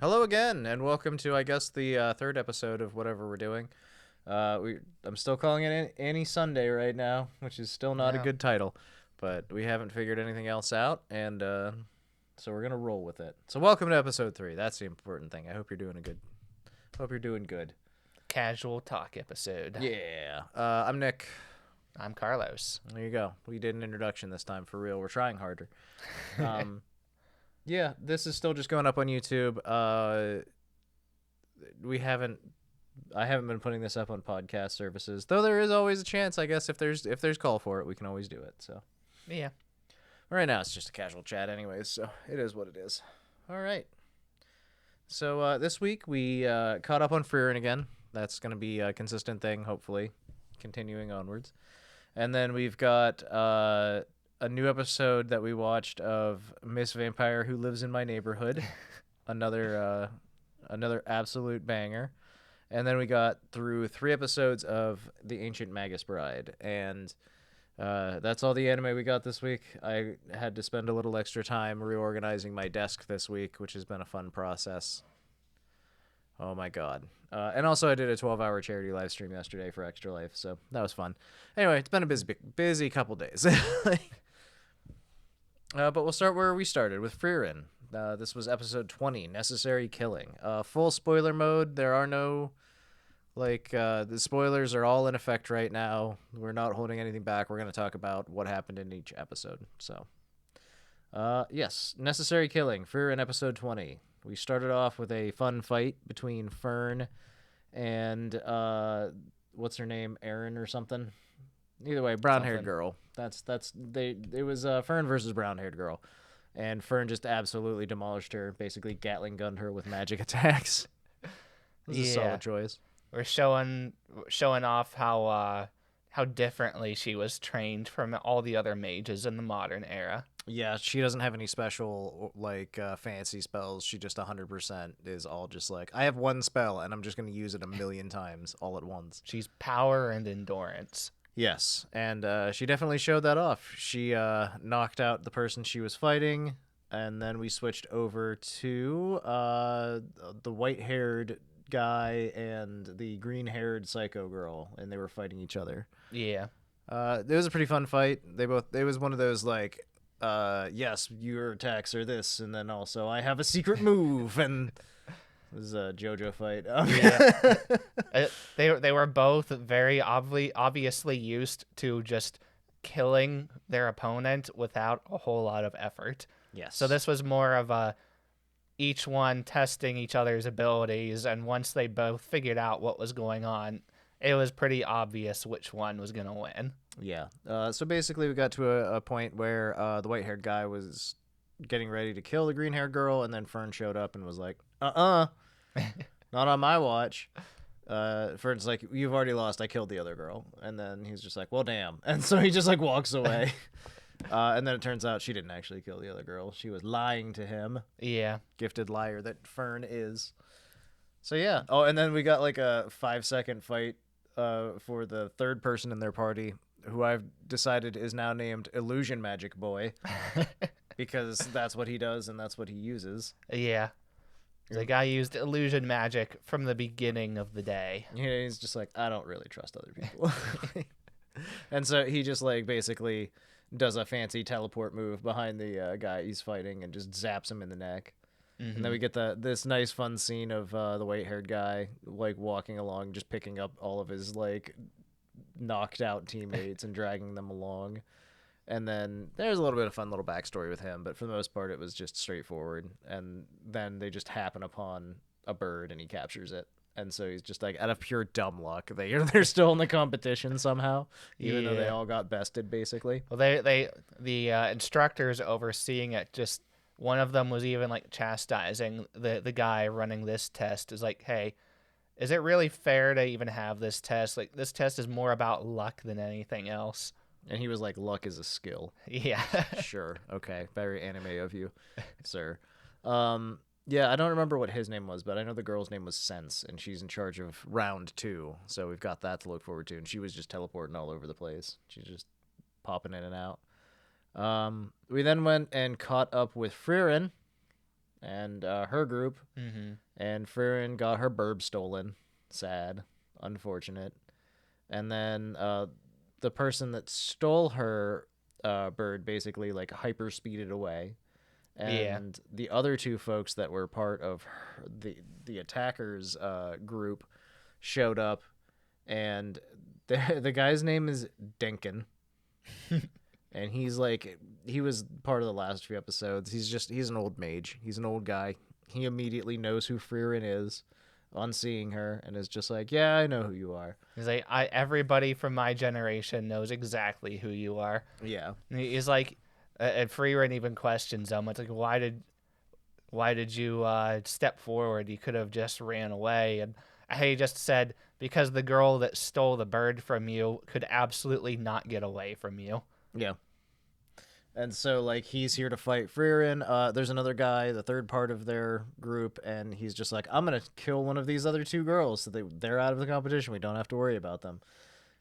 Hello again, and welcome to, I guess, the third episode of whatever we're doing. I'm still calling it Annie Sunday right now, which is still not a Yeah. good title, but we haven't figured anything else out, and so we're gonna roll with it. So welcome to episode 3. That's the important thing. I hope you're doing a good. Hope you're doing good. Casual talk episode. Yeah. I'm Nick. I'm Carlos. There you go. We did an introduction this time for real. We're trying harder. Um, yeah, this is still just going up on YouTube. We haven't I haven't been putting this up on podcast services, though there is always a chance. I guess if there's call for it, we can always do it. So Yeah. right now it's just a casual chat, anyways. So it is what it is. All right. So this week we caught up on Freerin again. That's going to be a consistent thing, hopefully, continuing onwards. And then we've got a new episode that we watched of Miss Vampire Who Lives in My Neighborhood. Another absolute banger. And then we got through 3 episodes of The Ancient Magus Bride. And that's all the anime we got this week. I had to spend a little extra time reorganizing my desk this week, which has been a fun process. Oh my god. And also I did a 12-hour charity live stream yesterday for Extra Life, so that was fun. Anyway, it's been a busy couple days. But we'll start where we started, with Freerin. This was episode 20, Necessary Killing. Full spoiler mode. There are no, the spoilers are all in effect right now. We're not holding anything back. We're going to talk about what happened in each episode. So, yes, Necessary Killing, Freerin episode 20. We started off with a fun fight between Fern and, what's her name, Erin or something? Either way, brown-haired Something. girl. It was Fern versus brown-haired girl, and Fern just absolutely demolished her. Basically, Gatling gunned her with magic attacks. It was a Yeah. solid choice. We're showing off how differently she was trained from all the other mages in the modern era. Yeah, she doesn't have any special fancy spells. She just 100% is all just like, I have one spell and I'm just gonna use it a million times all at once. She's power and endurance. Yes, and she definitely showed that off. She knocked out the person she was fighting, and then we switched over to the white-haired guy and the green-haired psycho girl, and they were fighting each other. Yeah. It was a pretty fun fight. It was one of those yes, your attacks are this, and then also I have a secret move, and it was a JoJo fight. Yeah. They were both very obviously used to just killing their opponent without a whole lot of effort. Yes. So this was more of a each one testing each other's abilities, and once they both figured out what was going on, it was pretty obvious which one was going to win. Yeah. So basically, we got to a point where the white-haired guy was getting ready to kill the green-haired girl, and then Fern showed up and was like, not on my watch. Fern's like, you've already lost. I killed the other girl. And then he's just like, well, damn. And so he just walks away. And then it turns out she didn't actually kill the other girl. She was lying to him. Yeah. Gifted liar that Fern is. So yeah. Oh, and then we got a 5-second fight for the third person in their party, who I've decided is now named Illusion Magic Boy, because that's what he does and that's what he uses. Yeah. The guy used illusion magic from the beginning of the day. Yeah, he's just like, I don't really trust other people. And so he just basically does a fancy teleport move behind the guy he's fighting and just zaps him in the neck. Mm-hmm. And then we get this nice fun scene of the white-haired guy walking along, just picking up all of his knocked out teammates and dragging them along. And then there's a little bit of fun little backstory with him, but for the most part it was just straightforward. And then they just happen upon a bird and he captures it. And so he's just out of pure dumb luck, they're still in the competition somehow, even though they Yeah. all got bested basically. Well, the instructors overseeing it, just one of them was even chastising the guy running this test. Is like, hey, is it really fair to even have this test? This test is more about luck than anything else. And he was like, luck is a skill. Yeah. Sure. Okay. Very anime of you, sir. Yeah, I don't remember what his name was, but I know the girl's name was Sense, and she's in charge of round 2. So we've got that to look forward to. And she was just teleporting all over the place. She's just popping in and out. We then went and caught up with Frieren and her group, and Frieren got her burb stolen. Sad, unfortunate. And then the person that stole her bird basically like hyper speeded away, and the other two folks that were part of the attackers group showed up, and the guy's name is Denkin. And he was part of the last few episodes. He's an old mage. He's an old guy. He immediately knows who Frieren is on seeing her, and is just like, yeah, I know who you are. He's like, everybody from my generation knows exactly who you are. Yeah. He's like, and Frieren even questions him. It's like, why did you step forward? You could have just ran away. And he just said, because the girl that stole the bird from you could absolutely not get away from you. Yeah. And so, like, he's here to fight Frieren. There's another guy, the third part of their group, and he's just like, I'm going to kill one of these other two girls so they're out of the competition. We don't have to worry about them.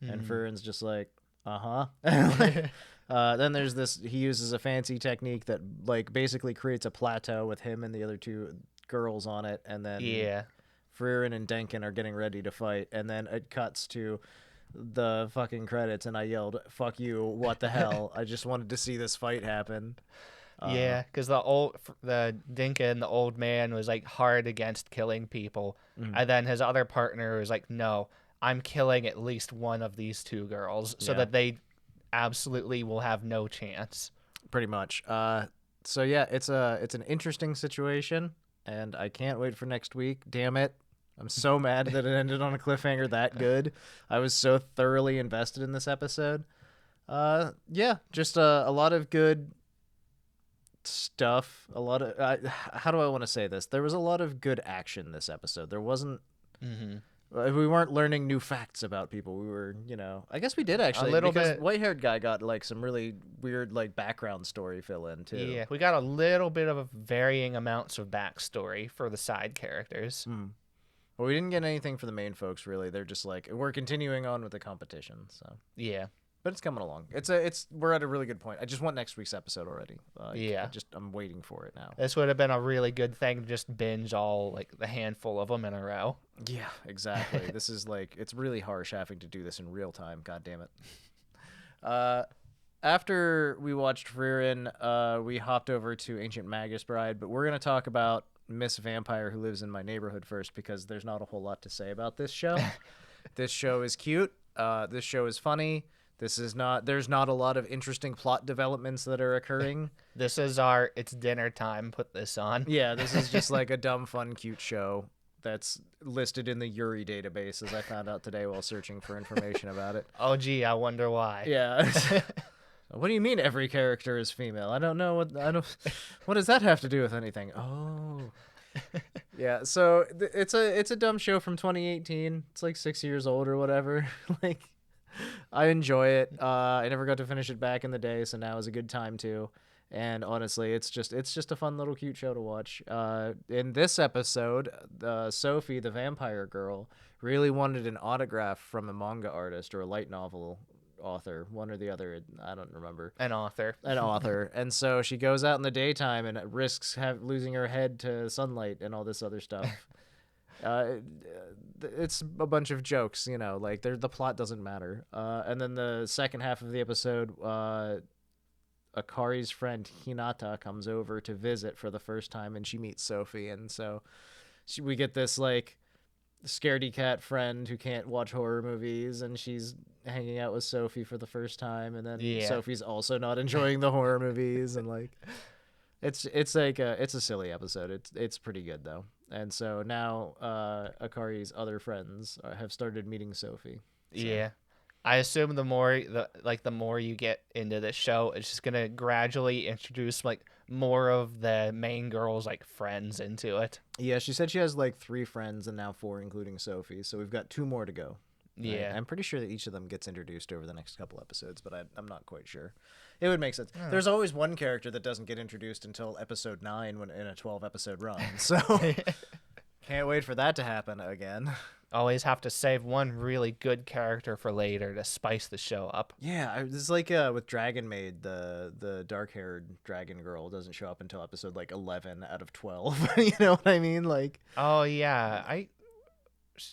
And Frieren's just like, uh-huh. Then there's this, he uses a fancy technique that, like, basically creates a plateau with him and the other two girls on it, and then Frieren and Denkin are getting ready to fight, and then it cuts to the fucking credits, and I yelled, fuck you, what the hell? I just wanted to see this fight happen. Because the Dinkin, the old man, was like hard against killing people, and then his other partner was like, no, I'm killing at least one of these two girls so that they absolutely will have no chance. Pretty much. So yeah, it's an interesting situation, and I can't wait for next week. Damn it. I'm so mad that it ended on a cliffhanger that good. I was so thoroughly invested in this episode. Yeah, just a lot of good stuff. A lot of how do I want to say this? There was a lot of good action this episode. There wasn't. We weren't learning new facts about people. We were, I guess we did actually. A little because bit. White-haired guy got like some really weird like background story fill in too. Yeah, we got a little bit of varying amounts of backstory for the side characters. Well, we didn't get anything for the main folks, really. They're just like, we're continuing on with the competition, so. Yeah. But it's coming along. We're at a really good point. I just want next week's episode already. I'm waiting for it now. This would have been a really good thing to just binge all, like, the handful of them in a row. Yeah, exactly. This is, like, it's really harsh having to do this in real time. God damn it. After we watched Frieren, we hopped over to Ancient Magus Bride, but we're going to talk about Miss Vampire Who Lives in My Neighborhood first, because there's not a whole lot to say about this show. This show is cute. This show is funny. There's not a lot of interesting plot developments that are occurring. This is it's dinner time. Put this on. Yeah, this is just like a dumb, fun, cute show that's listed in the Yuri database, as I found out today while searching for information about it. Oh, gee, I wonder why. Yeah. What do you mean every character is female? I don't know. What does that have to do with anything? Oh. Yeah, so it's a dumb show from 2018. It's like 6 years old or whatever. Like, I enjoy it. I never got to finish it back in the day, so now is a good time too. And honestly, it's just a fun little cute show to watch. In this episode, Sophie, the vampire girl, really wanted an autograph from a manga artist or a light novel author, one or the other. I don't remember. An author. And so she goes out in the daytime and risks losing her head to sunlight and all this other stuff. It's a bunch of jokes, like the plot doesn't matter. And then the second half of the episode, Akari's friend Hinata comes over to visit for the first time, and she meets Sophie, and so we get this like scaredy cat friend who can't watch horror movies, and she's hanging out with Sophie for the first time, and then Sophie's also not enjoying the horror movies, and like it's like it's a silly episode. It's pretty good though. And so now Akari's other friends have started meeting Sophie. So. Yeah. I assume the more you get into this show, it's just gonna gradually introduce like more of the main girls' like friends into it. Yeah, she said she has like 3 friends and now 4, including Sophie. So we've got 2 more to go. Yeah, right? I'm pretty sure that each of them gets introduced over the next couple episodes, but I'm not quite sure. It would make sense. Oh. There's always one character that doesn't get introduced until episode 9 when in a 12 episode run. So can't wait for that to happen again. always have to save one really good character for later to spice the show up. Yeah, it's like with Dragon Maid, the dark-haired dragon girl doesn't show up until episode like 11 out of 12. You know what I mean? Like, Oh yeah,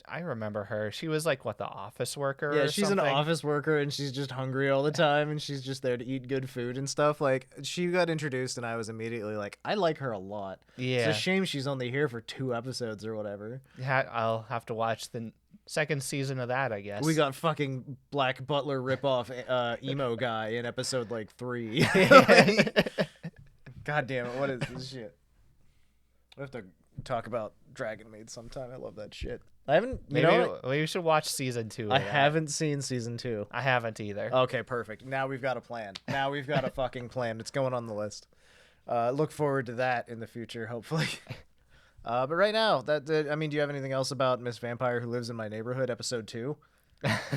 I remember her. She was like what, the office worker yeah, or she's something? an office worker and she's just hungry all the time and she's just there to eat good food and stuff. Like, she got introduced and I was immediately like, I like her a lot. It's Yeah. a shame she's only here for 2 episodes or whatever. I'll have to watch the second season of that, I guess. We got fucking Black Butler ripoff emo guy in episode like 3. God damn it, what is this shit? We have to talk about Dragon Maid sometime. I love that shit. I haven't. You Maybe know what? we should watch season 2 of I that. haven't seen season 2. I haven't either. Okay, perfect. Now we've got a plan. Now we've got a fucking plan. It's going on the list. Look forward to that in the future, hopefully. But right now, I mean, do you have anything else about Miss Vampire Who Lives in My Neighborhood, episode 2?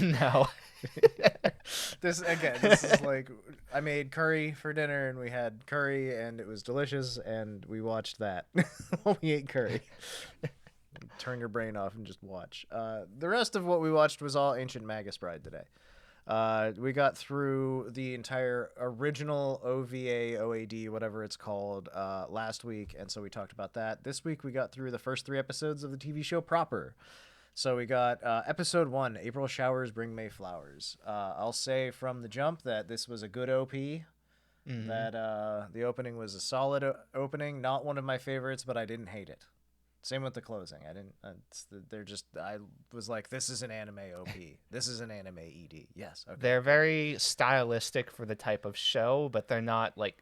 No. This is like, I made curry for dinner and we had curry and it was delicious and we watched that. We ate curry. Turn your brain off and just watch. The rest of what we watched was all Ancient Magus Bride today. We got through the entire original OVA, OAD, whatever it's called, last week, and so we talked about that. This week we got through the first 3 episodes of the TV show proper. So we got episode 1, April Showers Bring May Flowers. I'll say from the jump that this was a good OP. Mhm. That the opening was a solid opening. Not one of my favorites, but I didn't hate it. Same with the closing. I didn't. I was like, this is an anime OP. This is an anime ED. Yes. Okay. They're very stylistic for the type of show, but they're not like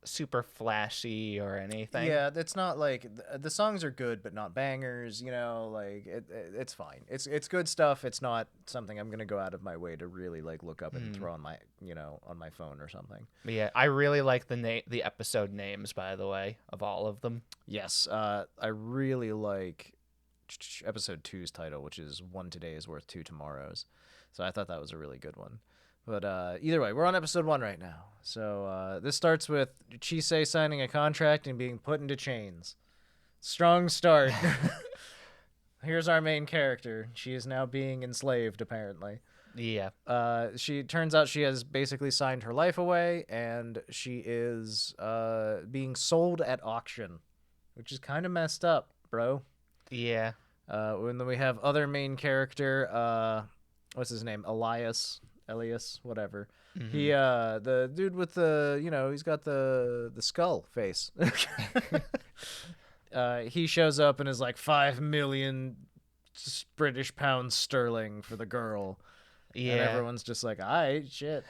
super flashy or anything. Yeah, it's not like the songs are good, but not bangers. You know, like it's fine. It's good stuff. It's not something I'm gonna go out of my way to really like look up and throw on my on my phone or something. But yeah, I really like the episode names, by the way, of all of them. Yes, I really like episode 2's title, which is "One Today is Worth Two Tomorrows." So I thought that was a really good one. But either way, we're on episode 1 right now. So this starts with Chisei signing a contract and being put into chains. Strong start. Here's our main character. She is now being enslaved, apparently. Yeah. She turns out she has basically signed her life away, and she is being sold at auction, which is kind of messed up, bro. Yeah. And then we have other main character, what's his name? Elias, whatever. Mhm. He the dude with the, he's got the skull face. He shows up and is like 5 million British pounds sterling for the girl. Yeah. And everyone's just like, alright, shit.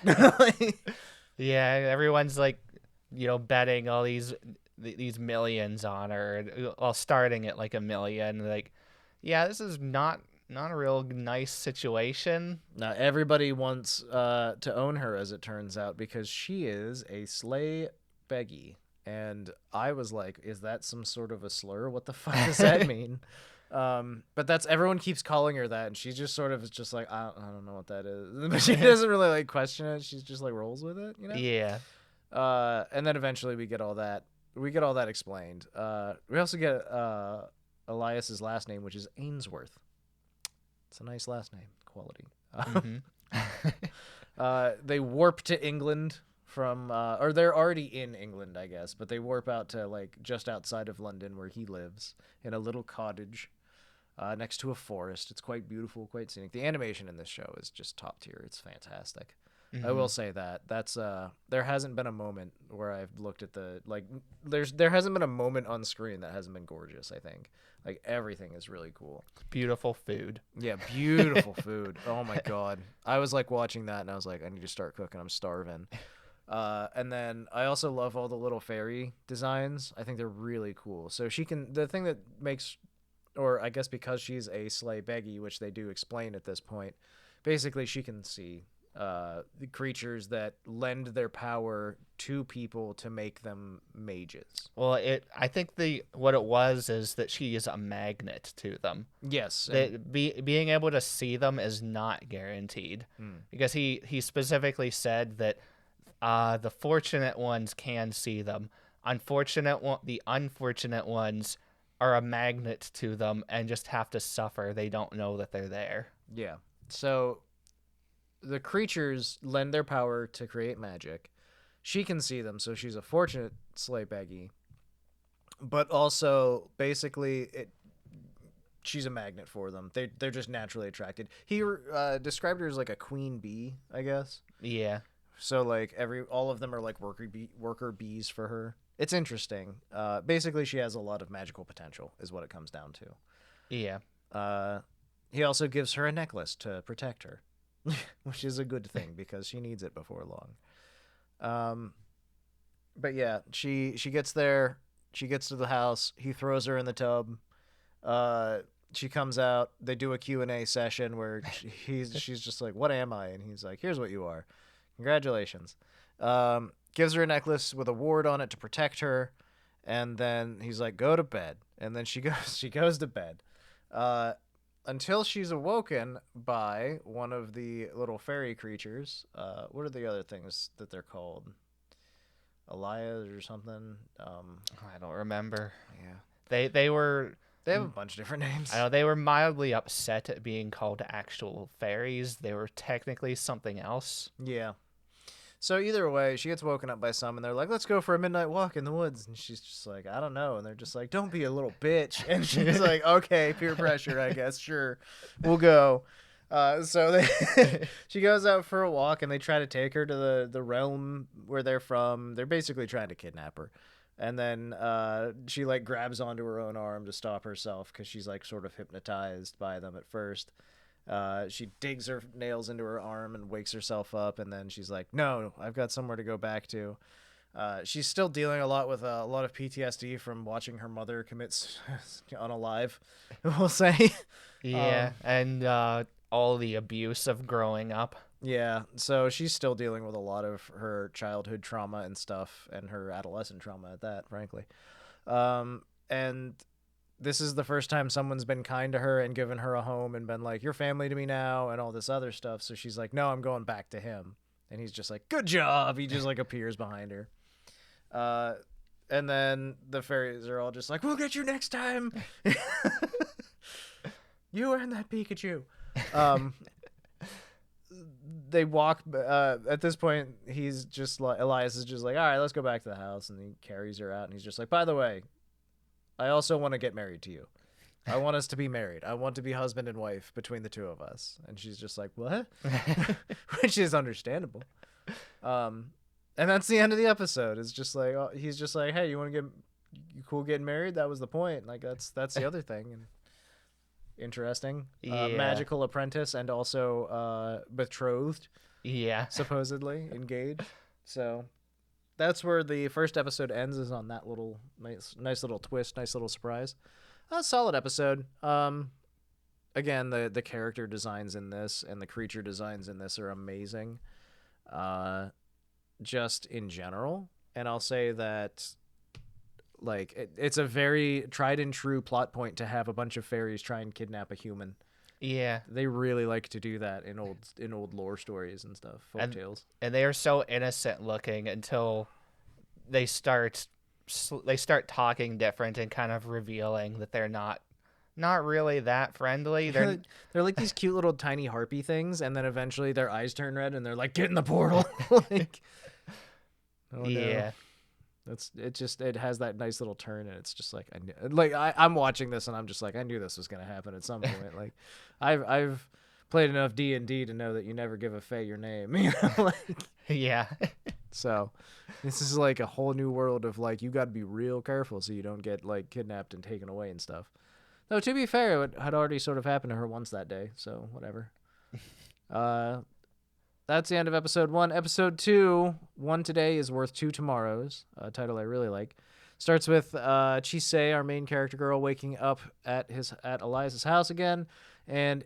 Yeah, everyone's like, betting all these millions on her, all starting at like $1 million. Like, yeah, this is not a real nice situation. Now everybody wants to own her, as it turns out, because she is a slay beggy. And I was like, is that some sort of a slur? What the fuck does that mean? But everyone keeps calling her that, and she just sort of is just like, I don't know what that is. But she doesn't really like question it. She's just like rolls with it, Yeah. And then eventually we get all that explained. We also get Elias's last name, which is Ainsworth. It's a nice last name, quality. They warp to England from, or they're already in England, I guess, but they warp out to like just outside of London where he lives in a little cottage next to a forest. It's quite beautiful, quite scenic. The animation in this show is just top tier. It's fantastic. I will say that. That's there hasn't been a moment where I've looked at there hasn't been a moment on screen that hasn't been gorgeous, I think. Like everything is really cool. Beautiful food. Yeah, beautiful food. Oh my god. I was like watching that and I was like, I need to start cooking. I'm starving. And then I also love all the little fairy designs. I think they're really cool. So the thing that makes, or I guess because she's a slay beggy, which they do explain at this point, basically she can see the creatures that lend their power to people to make them mages. Well, I think what it was is that she is a magnet to them. Yes. Being able to see them is not guaranteed, because he specifically said that the fortunate ones can see them. The unfortunate ones are a magnet to them and just have to suffer. They don't know that they're there. Yeah. So the creatures lend their power to create magic. She can see them, so she's a fortunate Slay Beggy. But also, basically, she's a magnet for them. They're just naturally attracted. He described her as like a queen bee, I guess. Yeah. So like all of them are like worker bees for her. It's interesting. Basically, she has a lot of magical potential, is what it comes down to. Yeah. He also gives her a necklace to protect her, which is a good thing because she needs it before long. But yeah, she gets there. She gets to the house. He throws her in the tub. She comes out. They do a Q&A session where she's just like, "What am I?" And he's like, "Here's what you are. Congratulations." Gives her a necklace with a ward on it to protect her, and then he's like, "Go to bed." And then she goes to bed, until she's awoken by one of the little fairy creatures. What are the other things that they're called? Elias or something. I don't remember. Yeah, They were. they have a bunch of different names. I know they were mildly upset at being called actual fairies. They were technically something else. Yeah. So either way, she gets woken up by some, and they're like, "Let's go for a midnight walk in the woods." And she's just like, "I don't know." And they're just like, "Don't be a little bitch." And she's like, "Okay, peer pressure, I guess. Sure, we'll go." So she goes out for a walk, and they try to take her to the realm where they're from. They're basically trying to kidnap her. And then she like grabs onto her own arm to stop herself because she's like sort of hypnotized by them at first. She digs her nails into her arm and wakes herself up, and then she's like, "No, I've got somewhere to go back to." She's still dealing a lot with a lot of PTSD from watching her mother commit unalive, we'll say. Yeah, and all the abuse of growing up. Yeah, so she's still dealing with a lot of her childhood trauma and stuff, and her adolescent trauma at that, frankly. And this is the first time someone's been kind to her and given her a home and been like, "You're family to me now," and all this other stuff. So she's like, "No, I'm going back to him." And he's just like, "Good job." He just like appears behind her. And then the fairies are all just like, "We'll get you next time." You and that Pikachu. They walk. At this point, he's just like, Elias is just like, "All right, let's go back to the house." And he carries her out, and he's just like, "By the way, I also want to get married to you. I want us to be married. I want to be husband and wife between the two of us." And she's just like, "What?" Which is understandable. And that's the end of the episode. It's just like, he's just like, "Hey, you cool getting married? That was the point. Like that's the other thing." And interesting. Yeah. Magical apprentice and also betrothed. Yeah. Supposedly engaged. So that's where the first episode ends, is on that little nice little twist, nice little surprise. A solid episode. Again, the character designs in this and the creature designs in this are amazing. Just in general. And I'll say that like it's a very tried and true plot point to have a bunch of fairies try and kidnap a human. Yeah. They really like to do that in old lore stories and stuff, folk tales. And they are so innocent looking until they start talking different and kind of revealing that they're not really that friendly. They're like these cute little tiny harpy things, and then eventually their eyes turn red and they're like, "Get in the portal." Like, oh yeah. no. It has that nice little turn, and it's just like I'm watching this and I'm just like, I knew this was gonna happen at some point. Like I've played enough D&D to know that you never give a fae your name, you know? Like, yeah. so this is like a whole new world of like, you got to be real careful so you don't get like kidnapped and taken away and stuff. Though to be fair, it had already sort of happened to her once that day, so whatever. That's the end of episode 1. Episode 2, One Today is Worth Two Tomorrows, a title I really like. Starts with Chisei, our main character girl, waking up at Elias's house again, and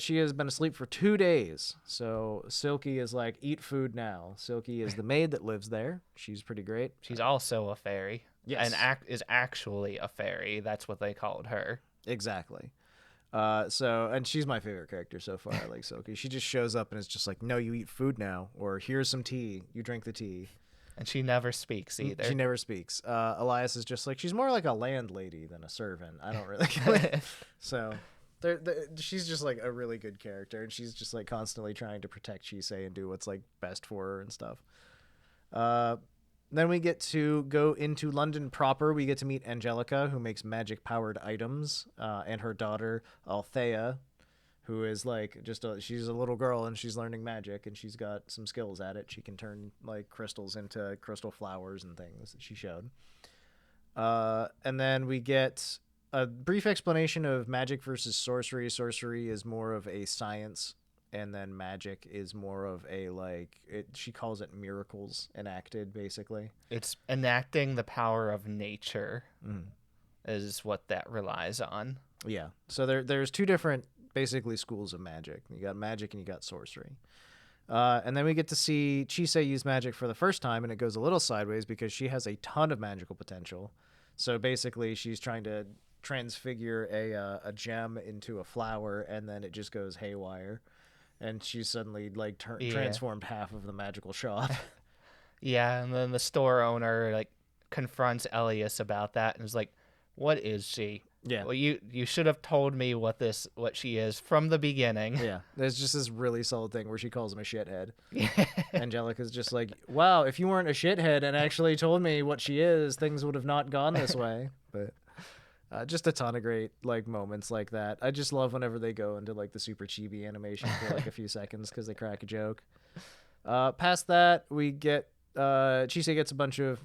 she has been asleep for 2 days. So Silky is like, "Eat food now." Silky is the maid that lives there. She's pretty great. She's also a fairy. Yes. And is actually a fairy. That's what they called her. Exactly. And she's my favorite character so far. I like Silky. She just shows up and is just like, "No, you eat food now," or "Here's some tea. You drink the tea." And she never speaks either. She never speaks. Elias is just like, she's more like a landlady than a servant. I don't really so she's just like a really good character, and she's just like constantly trying to protect Chisei and do what's like best for her and stuff. Then we get to go into London proper. We get to meet Angelica, who makes magic-powered items, and her daughter, Althea, who is like she's a little girl, and she's learning magic, and she's got some skills at it. She can turn like crystals into crystal flowers and things that she showed. And then we get a brief explanation of magic versus sorcery. Sorcery is more of a science, and then magic is more of a she calls it miracles enacted, basically. It's enacting the power of nature is what that relies on. Yeah. So there's two different basically schools of magic. You got magic and you got sorcery. And then we get to see Chisei use magic for the first time, and it goes a little sideways because she has a ton of magical potential. So basically she's trying to transfigure a gem into a flower, and then it just goes haywire. And she's suddenly like transformed half of the magical shop. Yeah, and then the store owner like confronts Elias about that and is like, "What is she? Yeah. Well, you should have told me what she is from the beginning." Yeah. There's just this really solid thing where she calls him a shithead. Angelica's just like, "Wow, if you weren't a shithead and actually told me what she is, things would have not gone this way." But just a ton of great like moments like that. I just love whenever they go into like the super chibi animation for like a few seconds because they crack a joke. Past that, we get Chisei gets a bunch of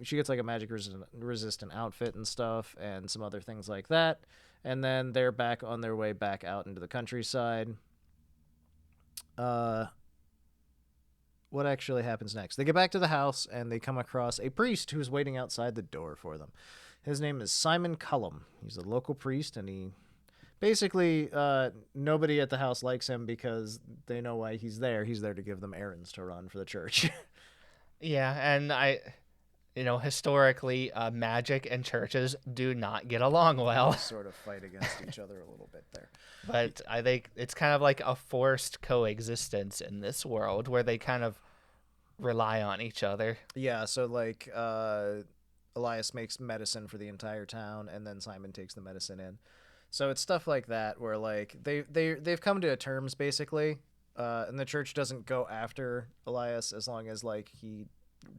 she gets like a magic resistant outfit and stuff, and some other things like that. And then they're back on their way back out into the countryside. What actually happens next? They get back to the house and they come across a priest who's waiting outside the door for them. His name is Simon Cullum. He's a local priest, and he basically nobody at the house likes him because they know why he's there. He's there to give them errands to run for the church. Yeah, and historically, magic and churches do not get along well. Sort of fight against each other a little bit there. But I think it's kind of like a forced coexistence in this world where they kind of rely on each other. Yeah, so like Elias makes medicine for the entire town, and then Simon takes the medicine in. So it's stuff like that where like they've come to terms basically, and the church doesn't go after Elias as long as like he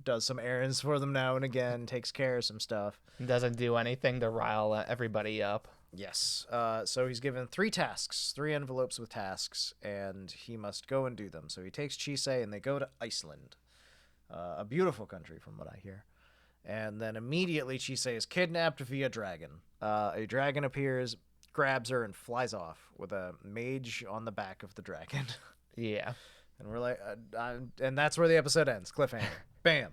does some errands for them now and again, takes care of some stuff. Doesn't do anything to rile everybody up. Yes. So he's given 3 tasks, 3 envelopes with tasks, and he must go and do them. So he takes Chisei and they go to Iceland, a beautiful country from what I hear. And then immediately Chisei is kidnapped via dragon. A dragon appears, grabs her, and flies off with a mage on the back of the dragon. Yeah. And we're like, and that's where the episode ends. Cliffhanger. Bam.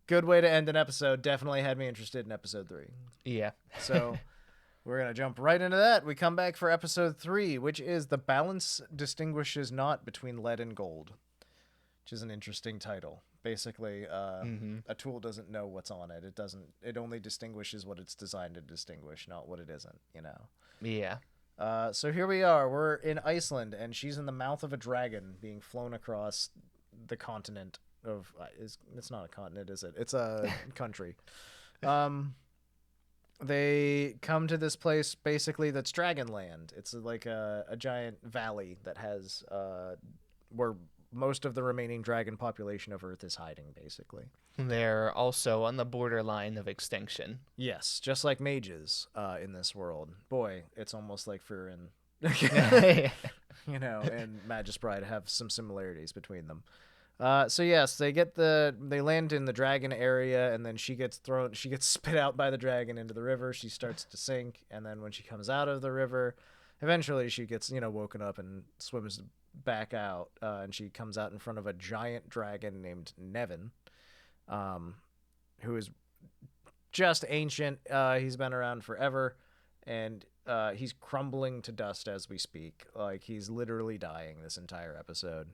Good way to end an episode. Definitely had me interested in episode 3. Yeah. So we're going to jump right into that. We come back for episode 3, which is The Balance Distinguishes Not Between Lead and Gold, which is an interesting title. Basically, a tool doesn't know what's on it. It only distinguishes what it's designed to distinguish, not what it isn't, Yeah. So here we are. We're in Iceland, and she's in the mouth of a dragon being flown across the continent of... It's not a continent, is it? It's a country. They come to this place, basically, that's Dragonland. It's like a giant valley that has... where most of the remaining dragon population of Earth is hiding, basically. They're also on the borderline of extinction. Yes, just like mages in this world. Boy, it's almost like Furin, and Magus Bride have some similarities between them. So yes, they land in the dragon area, and then she gets spit out by the dragon into the river. She starts to sink, and then when she comes out of the river, eventually she gets, woken up and swims back out, and she comes out in front of a giant dragon named Nevin, who is just ancient. He's been around forever, and he's crumbling to dust as we speak. Like, he's literally dying this entire episode.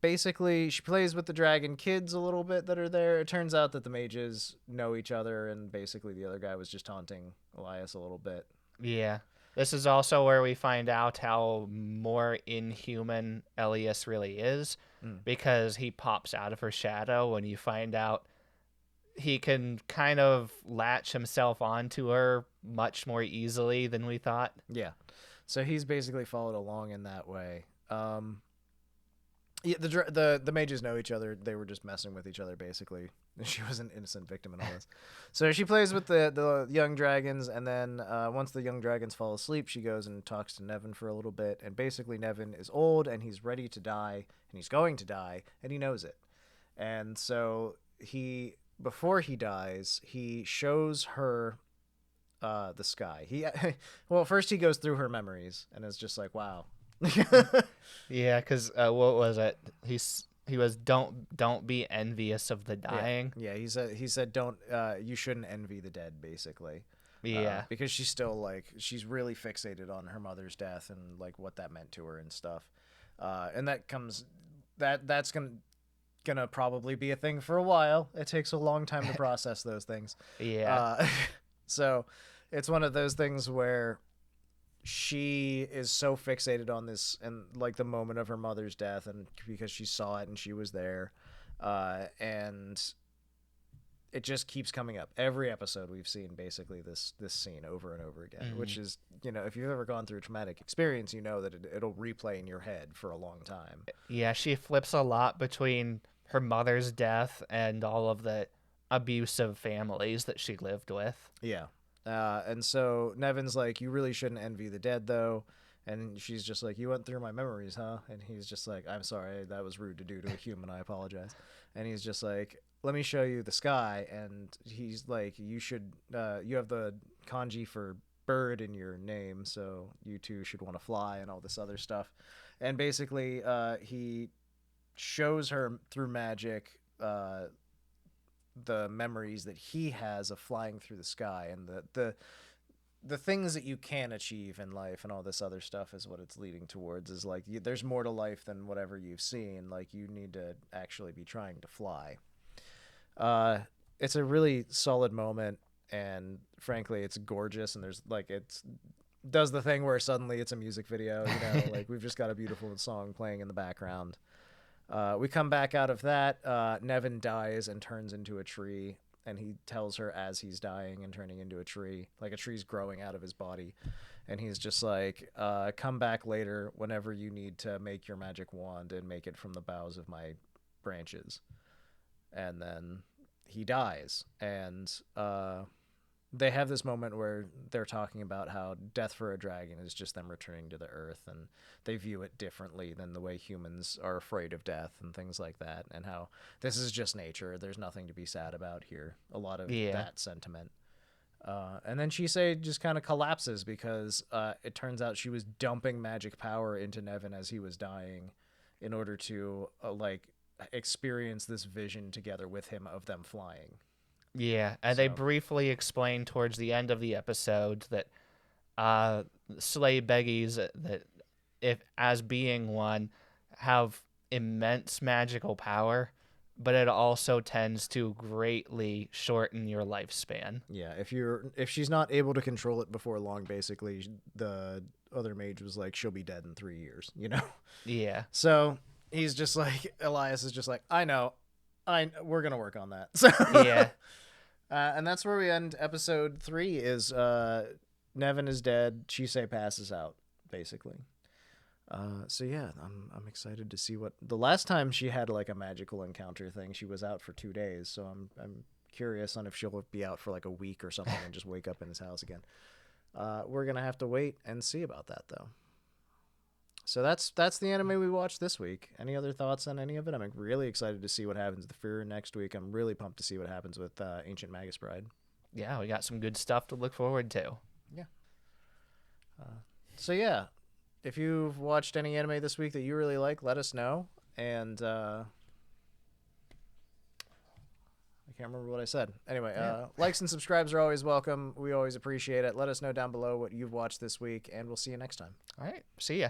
Basically, she plays with the dragon kids a little bit that are there. It turns out that the mages know each other, and basically the other guy was just taunting Elias a little bit. Yeah. This is also where we find out how more inhuman Elias really is, because he pops out of her shadow and you find out he can kind of latch himself onto her much more easily than we thought. Yeah. So he's basically followed along in that way. Yeah, the mages know each other. They were just messing with each other, basically. She was an innocent victim in all this. So she plays with the young dragons, and then once the young dragons fall asleep, she goes and talks to Nevin for a little bit. And basically, Nevin is old, and he's ready to die, and he's going to die, and he knows it. And so before he dies, he shows her the sky. Well, first he goes through her memories, and is just like, wow. Yeah, because what was it? He was don't be envious of the dying. Yeah, he said don't you shouldn't envy the dead, basically. Yeah, Because she's still like she's really fixated on her mother's death and like what that meant to her and stuff. And that's gonna probably be a thing for a while. It takes a long time to process those things. yeah, So it's one of those things where she is so fixated on this and like the moment of her mother's death, and because she saw it and she was there, and it just keeps coming up every episode. We've seen basically this scene over and over again, which is, if you've ever gone through a traumatic experience, you know that it'll replay in your head for a long time. yeah. She flips a lot between her mother's death and all of the abusive families that she lived with. Yeah. And so Nevin's like, you really shouldn't envy the dead, though. And she's just like, you went through my memories, huh? And he's just like, I'm sorry, that was rude to do to a human. I apologize. And he's just like, let me show you the sky. And he's like, you have the kanji for bird in your name, so you two should want to fly and all this other stuff. And basically, he shows her through magic the memories that he has of flying through the sky, and the things that you can achieve in life and all this other stuff is what it's leading towards, is like there's more to life than whatever you've seen. Like you need to actually be trying to fly. It's a really solid moment, and frankly it's gorgeous, and there's like it's does the thing where suddenly it's a music video, like we've just got a beautiful song playing in the background. We come back out of that. Nevin dies and turns into a tree, and he tells her as he's dying and turning into a tree, like a tree's growing out of his body. And he's just like, come back later whenever you need to make your magic wand and make it from the boughs of my branches. And then he dies. And they have this moment where they're talking about how death for a dragon is just them returning to the earth, and they view it differently than the way humans are afraid of death and things like that, and how this is just nature. There's nothing to be sad about here. A lot of that sentiment. And then Shisei just kind of collapses because it turns out she was dumping magic power into Nevin as he was dying in order to experience this vision together with him of them flying. Yeah, and they briefly explain towards the end of the episode that Slay Beggies, that if as being one, have immense magical power, but it also tends to greatly shorten your lifespan. Yeah, if she's not able to control it before long, basically the other mage was like, she'll be dead in 3 years, Yeah. So he's just like, Elias is just like, I know, we're gonna work on that. So yeah. And that's where we end episode 3. Is Nevin is dead, Shisei passes out, basically. So yeah, I'm excited to see what the last time she had like a magical encounter thing. She was out for 2 days, so I'm curious on if she'll be out for like a week or something and just wake up in his house again. We're gonna have to wait and see about that, though. So that's the anime we watched this week. Any other thoughts on any of it? I'm really excited to see what happens with Fear next week. I'm really pumped to see what happens with Ancient Magus Bride. Yeah, we got some good stuff to look forward to. Yeah. So yeah, if you've watched any anime this week that you really like, let us know. And I can't remember what I said. Anyway, likes and subscribes are always welcome. We always appreciate it. Let us know down below what you've watched this week, and we'll see you next time. All right. See ya.